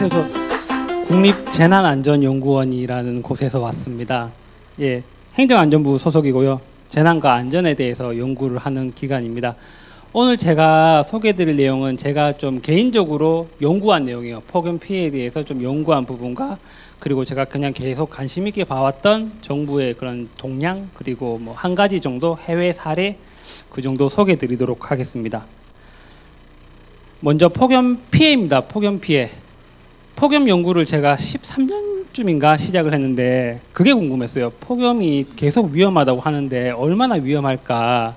안녕하세요. 저 국립재난안전연구원이라는 곳에서 왔습니다. 예, 행정안전부 소속이고요. 재난과 안전에 대해서 연구를 하는 기관입니다. 오늘 제가 소개해드릴 내용은 제가 좀 개인적으로 연구한 내용이에요. 폭염 피해에 대해서 좀 연구한 부분과 그리고 제가 그냥 계속 관심 있게 봐왔던 정부의 그런 동향 그리고 뭐 한 가지 정도 해외 사례 그 정도 소개해드리도록 하겠습니다. 먼저 폭염 피해입니다. 폭염 피해. 폭염 연구를 제가 13년쯤인가 시작을 했는데 그게 궁금했어요. 폭염이 계속 위험하다고 하는데 얼마나 위험할까.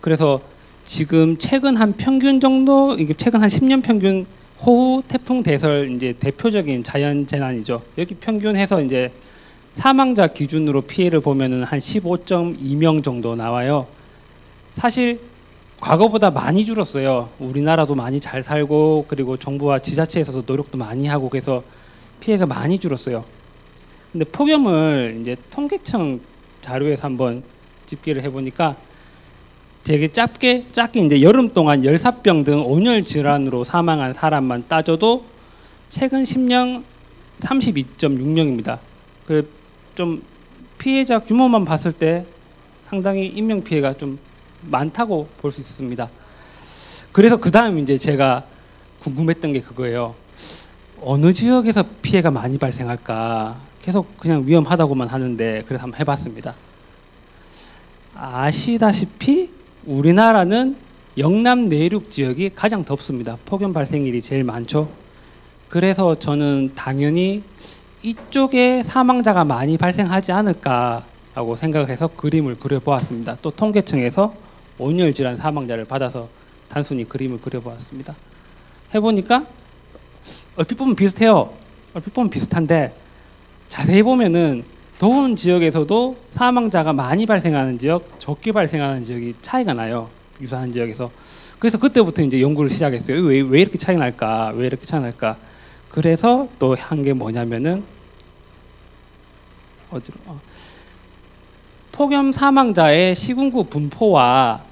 그래서 지금 최근 한 평균 정도, 이게 최근 한 10년 평균 호우, 태풍, 대설 이제 대표적인 자연 재난이죠. 여기 평균해서 이제 사망자 기준으로 피해를 보면은 한 15.2명 정도 나와요. 사실 과거보다 많이 줄었어요. 우리나라도 많이 잘 살고 그리고 정부와 지자체에서도 노력도 많이 하고 그래서 피해가 많이 줄었어요. 근데 폭염을 이제 통계청 자료에서 한번 집계를 해보니까 되게 짧게 이제 여름 동안 열사병 등 온열 질환으로 사망한 사람만 따져도 최근 10년 32.6명입니다. 그 좀 피해자 규모만 봤을 때 상당히 인명 피해가 좀 많다고 볼 수 있습니다. 그래서 그 다음 이제 제가 궁금했던 게 그거예요. 어느 지역에서 피해가 많이 발생할까? 계속 그냥 위험하다고만 하는데 그래서 한번 해봤습니다. 아시다시피 우리나라는 영남 내륙 지역이 가장 덥습니다. 폭염 발생일이 제일 많죠. 그래서 저는 당연히 이쪽에 사망자가 많이 발생하지 않을까라고 생각을 해서 그림을 그려보았습니다. 또 통계청에서 온열 질환 사망자를 받아서 단순히 그림을 그려보았습니다. 해보니까 얼핏 보면 비슷해요. 얼핏 보면 비슷한데 자세히 보면은 더운 지역에서도 사망자가 많이 발생하는 지역, 적게 발생하는 지역이 차이가 나요. 유사한 지역에서. 그래서 그때부터 이제 연구를 시작했어요. 왜 이렇게 차이 날까? 왜 이렇게 차이 날까? 그래서 또 한 게 뭐냐면은 폭염 사망자의 시군구 분포와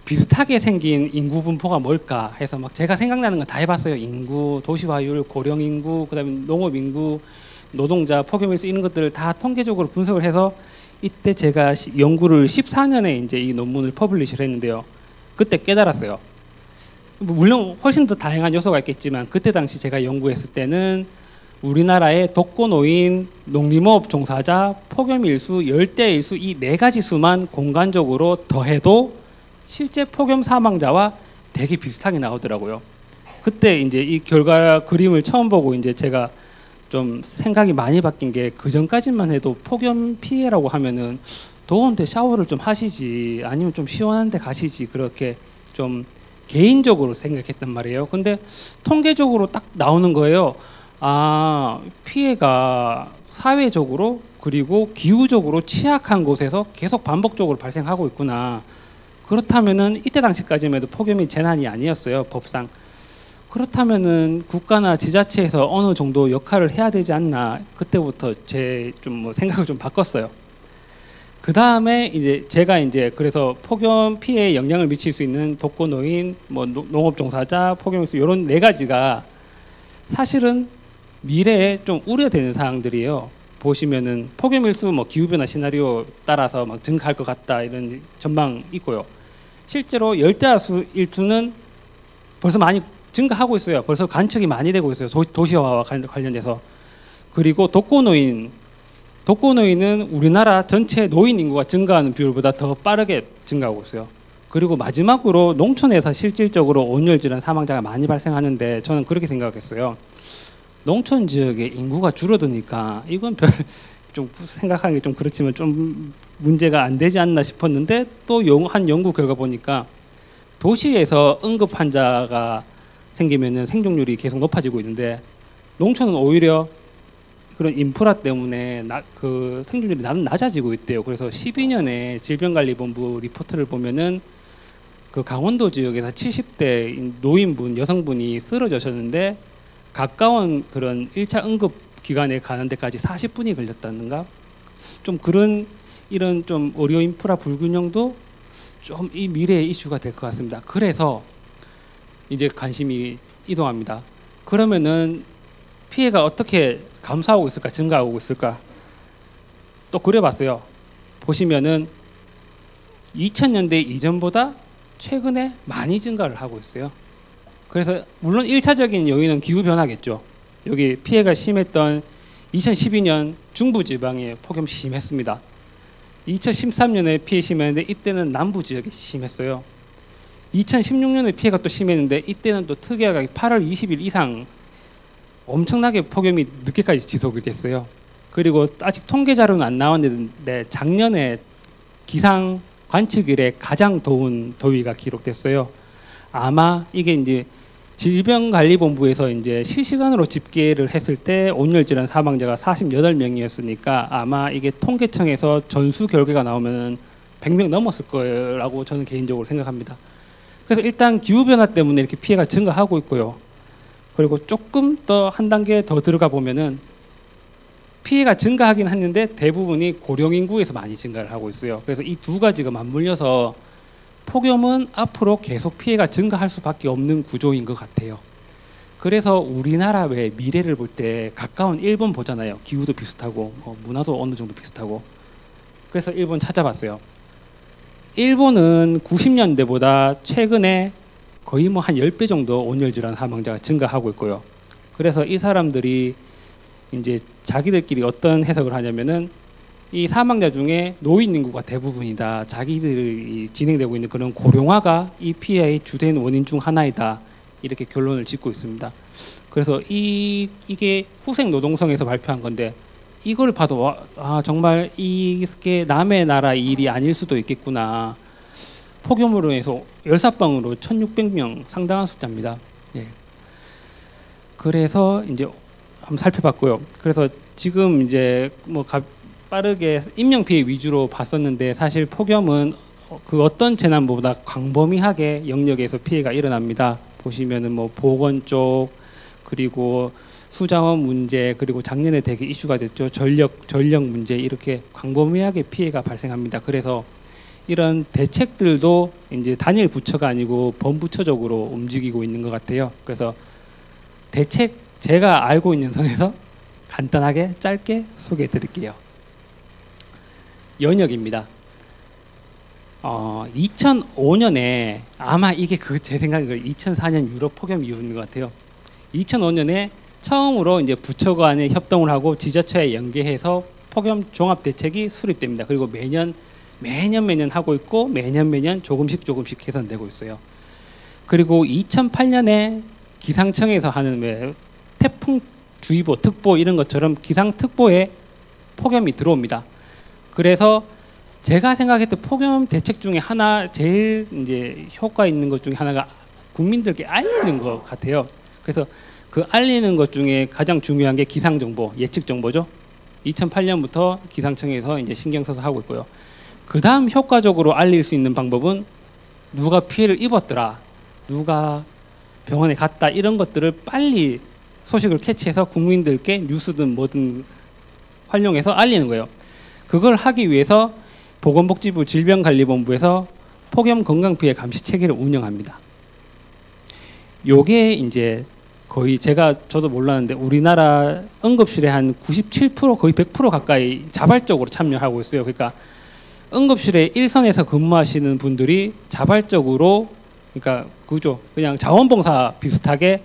비슷하게 생긴 인구 분포가 뭘까 해서 막 제가 생각나는 거 다 해봤어요. 인구, 도시화율, 고령 인구, 그다음에 농업 인구, 노동자, 폭염일수 이런 것들을 다 통계적으로 분석을 해서 이때 제가 연구를 14년에 이제 이 논문을 퍼블리시를 했는데요. 그때 깨달았어요. 물론 훨씬 더 다양한 요소가 있겠지만 그때 당시 제가 연구했을 때는 우리나라의 독거노인, 농림업 종사자, 폭염일수, 열대일수 이 네 가지 수만 공간적으로 더해도 실제 폭염 사망자와 되게 비슷하게 나오더라고요. 그때 이제 이 결과 그림을 처음 보고 이제 제가 좀 생각이 많이 바뀐 게 그 전까지만 해도 폭염 피해라고 하면은 더운데 샤워를 좀 하시지 아니면 좀 시원한 데 가시지 그렇게 좀 개인적으로 생각했단 말이에요. 근데 통계적으로 딱 나오는 거예요. 아, 피해가 사회적으로 그리고 기후적으로 취약한 곳에서 계속 반복적으로 발생하고 있구나. 그렇다면은 이때 당시까지만 해도 폭염이 재난이 아니었어요. 법상. 그렇다면은 국가나 지자체에서 어느 정도 역할을 해야 되지 않나. 그때부터 제 좀 뭐 생각을 좀 바꿨어요. 그 다음에 이제 제가 이제 그래서 폭염 피해에 영향을 미칠 수 있는 독거노인, 뭐 농업 종사자, 폭염일수 이런 네 가지가 사실은 미래에 좀 우려되는 사항들이에요. 보시면은 폭염일수 뭐 기후변화 시나리오 따라서 막 증가할 것 같다 이런 전망 있고요. 실제로 열대일수는 벌써 많이 증가하고 있어요. 벌써 관측이 많이 되고 있어요. 도시화와 관련돼서. 그리고 독거노인은 우리나라 전체 노인 인구가 증가하는 비율보다 더 빠르게 증가하고 있어요. 그리고 마지막으로 농촌에서 실질적으로 온열질환 사망자가 많이 발생하는데 저는 그렇게 생각했어요. 농촌 지역의 인구가 줄어드니까 이건 별 좀 생각하는 게 좀 그렇지만 좀 문제가 안 되지 않나 싶었는데 또 한 연구 결과 보니까 도시에서 응급 환자가 생기면은 생존율이 계속 높아지고 있는데 농촌은 오히려 그런 인프라 때문에 그 생존율이 낮아지고 있대요. 그래서 12년에 질병관리본부 리포트를 보면은 그 강원도 지역에서 70대 노인분, 여성분이 쓰러지셨는데 가까운 그런 1차 응급 기관에 가는 데까지 40분이 걸렸다는가? 좀 그런 이런 좀 의료 인프라 불균형도 좀 이 미래의 이슈가 될 것 같습니다. 그래서 이제 관심이 이동합니다. 그러면은 피해가 어떻게 감소하고 있을까, 증가하고 있을까 또 그려봤어요. 보시면은 2000년대 이전보다 최근에 많이 증가를 하고 있어요. 그래서 물론 1차적인 요인은 기후변화겠죠. 여기 피해가 심했던 2012년 중부지방에 폭염 심했습니다. 2013년에 피해 심했는데 이때는 남부 지역이 심했어요. 2016년에 피해가 또 심했는데 이때는 또 특이하게 8월 20일 이상 엄청나게 폭염이 늦게까지 지속이 됐어요. 그리고 아직 통계 자료는 안 나왔는데 작년에 기상 관측 이래 가장 더운 더위가 기록됐어요. 아마 이게 이제 질병관리본부에서 이제 실시간으로 집계를 했을 때 온열 질환 사망자가 48명이었으니까 아마 이게 통계청에서 전수 결과가 나오면 100명 넘었을 거라고 저는 개인적으로 생각합니다. 그래서 일단 기후변화 때문에 이렇게 피해가 증가하고 있고요. 그리고 조금 더 한 단계 더 들어가 보면은 피해가 증가하긴 했는데 대부분이 고령 인구에서 많이 증가를 하고 있어요. 그래서 이 두 가지가 맞물려서 폭염은 앞으로 계속 피해가 증가할 수밖에 없는 구조인 것 같아요. 그래서 우리나라 왜 미래를 볼 때 가까운 일본 보잖아요. 기후도 비슷하고 문화도 어느 정도 비슷하고. 그래서 일본 찾아봤어요. 일본은 90년대보다 최근에 거의 뭐 한 10배 정도 온열질환 사망자가 증가하고 있고요. 그래서 이 사람들이 이제 자기들끼리 어떤 해석을 하냐면은 이 사망자 중에 노인 인구가 대부분이다. 자기들이 진행되고 있는 그런 고령화가 이 피해의 주된 원인 중 하나이다. 이렇게 결론을 짓고 있습니다. 그래서 이게 후생 노동성에서 발표한 건데 이걸 봐도 정말 이게 남의 나라 일이 아닐 수도 있겠구나. 폭염으로 해서 열사병으로 1,600명 상당한 숫자입니다. 예. 그래서 이제 한번 살펴봤고요. 그래서 지금 이제 뭐 빠르게 인명 피해 위주로 봤었는데 사실 폭염은 그 어떤 재난보다 광범위하게 영역에서 피해가 일어납니다. 보시면은 뭐 보건 쪽 그리고 수자원 문제 그리고 작년에 되게 이슈가 됐죠. 전력 문제 이렇게 광범위하게 피해가 발생합니다. 그래서 이런 대책들도 이제 단일 부처가 아니고 범부처적으로 움직이고 있는 것 같아요. 그래서 대책 제가 알고 있는 선에서 간단하게 짧게 소개해 드릴게요. 연역입니다. 2005년에 아마 이게 제 생각에 2004년 유럽 폭염 이후인 것 같아요. 2005년에 처음으로 이제 부처 간에 협동을 하고 지자체에 연계해서 폭염 종합 대책이 수립됩니다. 그리고 매년 하고 있고 매년 조금씩 개선되고 있어요. 그리고 2008년에 기상청에서 하는 왜 태풍주의보, 특보 이런 것처럼 기상특보에 폭염이 들어옵니다. 그래서 제가 생각했던 폭염 대책 중에 하나 제일 이제 효과 있는 것 중에 하나가 국민들께 알리는 것 같아요. 그래서 그 알리는 것 중에 가장 중요한 게 기상 정보, 예측 정보죠. 2008년부터 기상청에서 이제 신경 써서 하고 있고요. 그 다음 효과적으로 알릴 수 있는 방법은 누가 피해를 입었더라, 누가 병원에 갔다 이런 것들을 빨리 소식을 캐치해서 국민들께 뉴스든 뭐든 활용해서 알리는 거예요. 그걸 하기 위해서 보건복지부 질병관리본부에서 폭염 건강피해 감시 체계를 운영합니다. 요게 이제 거의 저도 몰랐는데 우리나라 응급실에 한 97% 거의 100% 가까이 자발적으로 참여하고 있어요. 그러니까 응급실에 일선에서 근무하시는 분들이 자발적으로 그러니까 그죠. 그냥 자원봉사 비슷하게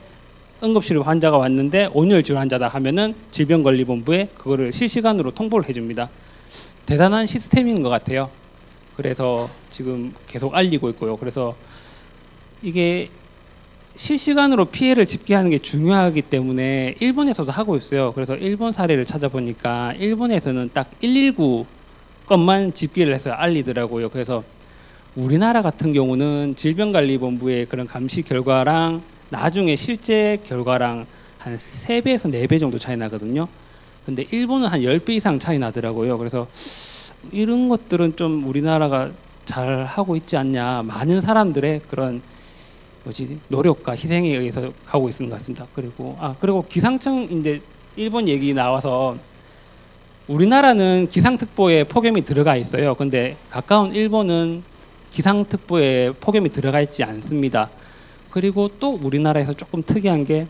응급실 환자가 왔는데 온열 질환자다 하면은 질병관리본부에 그거를 실시간으로 통보를 해줍니다. 대단한 시스템인 것 같아요. 그래서 지금 계속 알리고 있고요. 그래서 이게 실시간으로 피해를 집계하는 게 중요하기 때문에 일본에서도 하고 있어요. 그래서 일본 사례를 찾아보니까 일본에서는 딱 119 것만 집계를 해서 알리더라고요. 그래서 우리나라 같은 경우는 질병관리본부의 그런 감시 결과랑 나중에 실제 결과랑 한 3배에서 4배 정도 차이 나거든요. 근데 일본은 한 10배 이상 차이 나더라고요. 그래서 이런 것들은 좀 우리나라가 잘 하고 있지 않냐. 많은 사람들의 그런 노력과 희생에 의해서 가고 있는 것 같습니다. 그리고 기상청 이제 일본 얘기 나와서 우리나라는 기상특보에 폭염이 들어가 있어요. 근데 가까운 일본은 기상특보에 폭염이 들어가 있지 않습니다. 그리고 또 우리나라에서 조금 특이한 게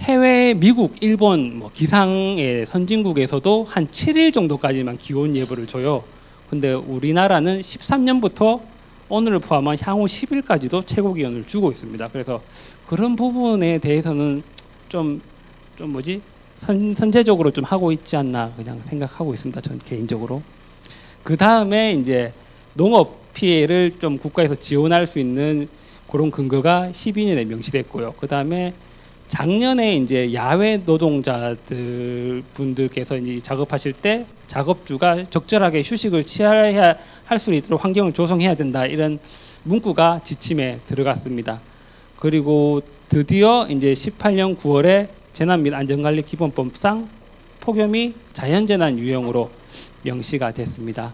해외 미국, 일본 뭐 기상의 선진국에서도 한 7일 정도까지만 기온 예보를 줘요. 근데 우리나라는 13년부터 오늘을 포함한 향후 10일까지도 최고 기온을 주고 있습니다. 그래서 그런 부분에 대해서는 좀 뭐지? 선제적으로 좀 하고 있지 않나 그냥 생각하고 있습니다. 전 개인적으로. 그 다음에 이제 농업 피해를 좀 국가에서 지원할 수 있는 그런 근거가 12년에 명시됐고요. 그 다음에 작년에 이제 야외 노동자들 분들께서 이제 작업하실 때 작업주가 적절하게 휴식을 취해야 할 수 있도록 환경을 조성해야 된다, 이런 문구가 지침에 들어갔습니다. 그리고 드디어 이제 18년 9월에 재난 및 안전관리 기본법상 폭염이 자연재난 유형으로 명시가 됐습니다.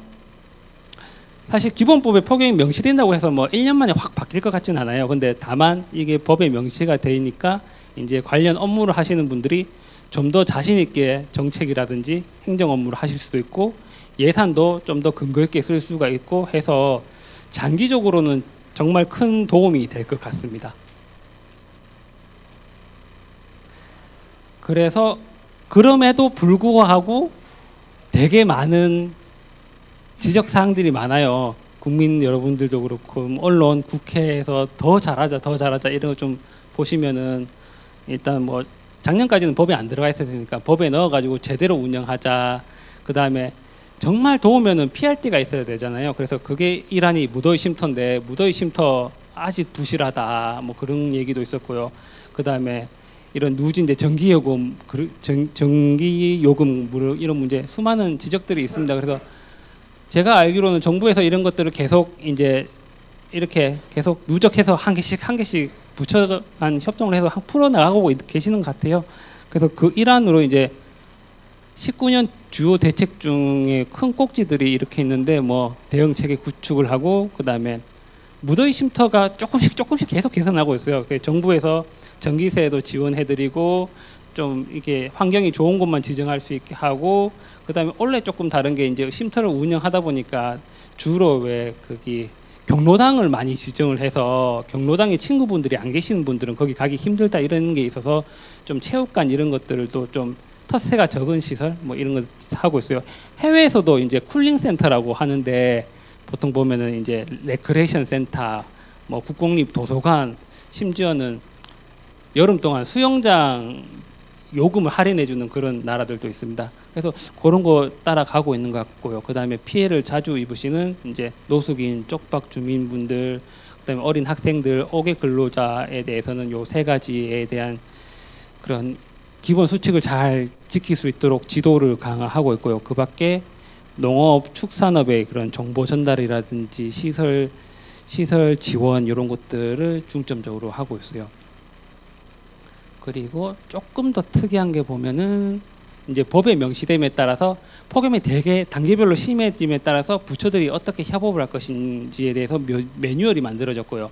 사실 기본법에 폭염이 명시된다고 해서 뭐 1년 만에 확 바뀔 것 같진 않아요. 근데 다만 이게 법에 명시가 되니까 이제 관련 업무를 하시는 분들이 좀 더 자신 있게 정책이라든지 행정 업무를 하실 수도 있고 예산도 좀 더 근거 있게 쓸 수가 있고 해서 장기적으로는 정말 큰 도움이 될 것 같습니다. 그래서 그럼에도 불구하고 되게 많은 지적 사항들이 많아요. 국민 여러분들도 그렇고 언론, 국회에서 더 잘하자 이런 거 좀 보시면은 일단 뭐 작년까지는 법에 안 들어가 있었으니까 법에 넣어가지고 제대로 운영하자. 그 다음에 정말 더우면은 PRD가 있어야 되잖아요. 그래서 그게 일환이 무더위 쉼터인데 무더위 쉼터 아직 부실하다. 뭐 그런 얘기도 있었고요. 그 다음에 이런 누진제 전기요금, 전기요금 이런 문제 수많은 지적들이 있습니다. 그래서 제가 알기로는 정부에서 이런 것들을 계속 이제 이렇게 계속 누적해서 한 개씩 부처 간 협정을 해서 풀어 나가고 계시는 것 같아요. 그래서 그 일환으로 이제 19년 주요 대책 중에 큰 꼭지들이 이렇게 있는데 뭐 대응체계 구축을 하고 그다음에 무더위 쉼터가 조금씩 계속 개선하고 있어요. 정부에서 전기세도 지원해드리고 좀 이게 환경이 좋은 곳만 지정할 수 있게 하고 그다음에 원래 조금 다른 게 이제 쉼터를 운영하다 보니까 주로 왜 거기 경로당을 많이 지정을 해서 경로당에 친구분들이 안 계시는 분들은 거기 가기 힘들다 이런 게 있어서 좀 체육관 이런 것들도 좀 텃세가 적은 시설 뭐 이런 거 하고 있어요. 해외에서도 이제 쿨링 센터라고 하는데 보통 보면은 이제 레크레이션 센터, 뭐 국공립 도서관, 심지어는 여름 동안 수영장 요금을 할인해주는 그런 나라들도 있습니다. 그래서 그런 거 따라가고 있는 것 같고요. 그 다음에 피해를 자주 입으시는 이제 노숙인, 쪽박 주민분들, 그다음에 어린 학생들, 5개 근로자에 대해서는 요 세 가지에 대한 그런 기본 수칙을 잘 지킬 수 있도록 지도를 강화하고 있고요. 그 밖에 농업, 축산업의 그런 정보 전달이라든지 시설 지원 이런 것들을 중점적으로 하고 있어요. 그리고 조금 더 특이한 게 보면은 이제 법에 명시됨에 따라서 폭염이 되게 단계별로 심해짐에 따라서 부처들이 어떻게 협업을 할 것인지에 대해서 매뉴얼이 만들어졌고요.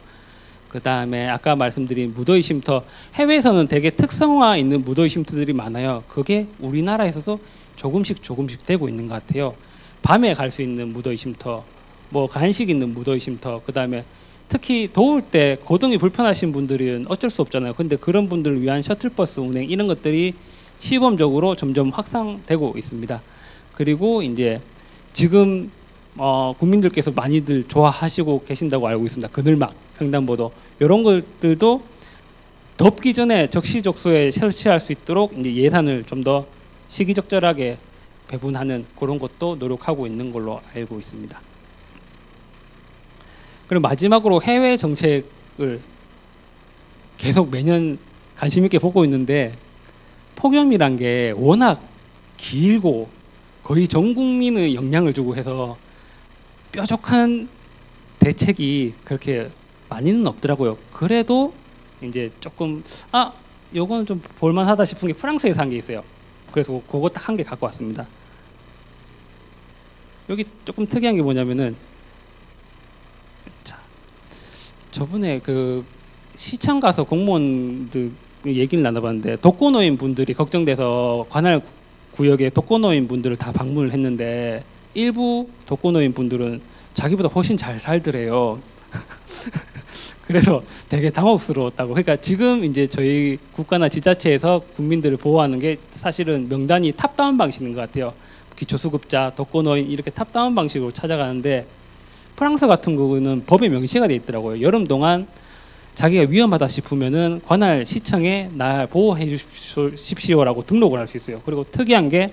그 다음에 아까 말씀드린 무더위 쉼터, 해외에서는 되게 특성화 있는 무더위 쉼터들이 많아요. 그게 우리나라에서도 조금씩 되고 있는 것 같아요. 밤에 갈 수 있는 무더위 쉼터, 뭐 간식 있는 무더위 쉼터, 그 다음에 특히 더울 때 거동이 불편하신 분들은 어쩔 수 없잖아요. 근데 그런 분들을 위한 셔틀버스 운행 이런 것들이 시범적으로 점점 확산되고 있습니다. 그리고 이제 지금 국민들께서 많이들 좋아하시고 계신다고 알고 있습니다. 그늘막, 횡단보도 이런 것들도 덥기 전에 적시적소에 설치할 수 있도록 이제 예산을 좀 더 시기적절하게 배분하는 그런 것도 노력하고 있는 걸로 알고 있습니다. 그리고 마지막으로 해외 정책을 계속 매년 관심 있게 보고 있는데 폭염이란 게 워낙 길고 거의 전 국민의 영향을 주고 해서 뾰족한 대책이 그렇게 많이는 없더라고요. 그래도 이제 조금 요거는 좀 볼만하다 싶은 게 프랑스에서 한 게 있어요. 그래서 그거 딱 한 개 갖고 왔습니다. 여기 조금 특이한 게 뭐냐면은 저번에 그 시청 가서 공무원들 얘기를 나눠봤는데 독거노인 분들이 걱정돼서 관할 구역에 독거노인 분들을 다 방문을 했는데 일부 독거노인 분들은 자기보다 훨씬 잘 살더래요. 그래서 되게 당혹스러웠다고. 그러니까 지금 이제 저희 국가나 지자체에서 국민들을 보호하는 게 사실은 명단이 탑다운 방식인 것 같아요. 기초수급자, 독거노인 이렇게 탑다운 방식으로 찾아가는데 프랑스 같은 경우는 법에 명시가 돼 있더라고요. 여름 동안 자기가 위험하다 싶으면은 관할 시청에 날 보호해 주십시오라고 등록을 할 수 있어요. 그리고 특이한 게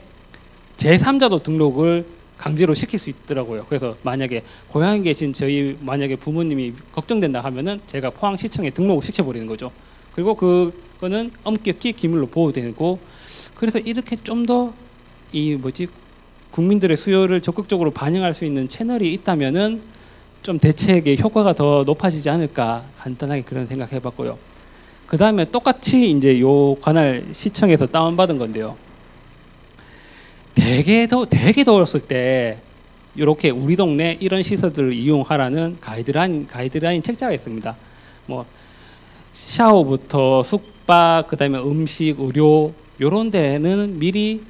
제3자도 등록을 강제로 시킬 수 있더라고요. 그래서 만약에 고향에 계신 저희 만약에 부모님이 걱정된다 하면은 제가 포항시청에 등록을 시켜버리는 거죠. 그리고 그거는 엄격히 기밀로 보호되고, 그래서 이렇게 좀 더 이 국민들의 수요를 적극적으로 반영할 수 있는 채널이 있다면은 좀 대책의 효과가 더 높아지지 않을까, 간단하게 그런 생각 해봤고요. 그 다음에 똑같이 이제 요 관할 시청에서 다운받은 건데요. 되게 더웠을 때 이렇게 우리 동네 이런 시설들을 이용하라는 가이드라인 책자가 있습니다. 뭐 샤워부터 숙박, 그다음에 음식, 의료 이런 데는 미리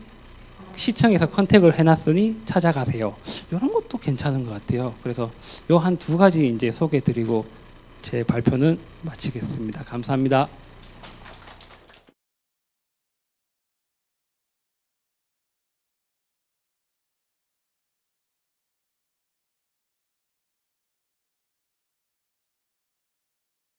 시청에서 컨택을 해놨으니 찾아가세요. 이런 것도 괜찮은 것 같아요. 그래서 요 한 두 가지 이제 소개드리고 제 발표는 마치겠습니다. 감사합니다.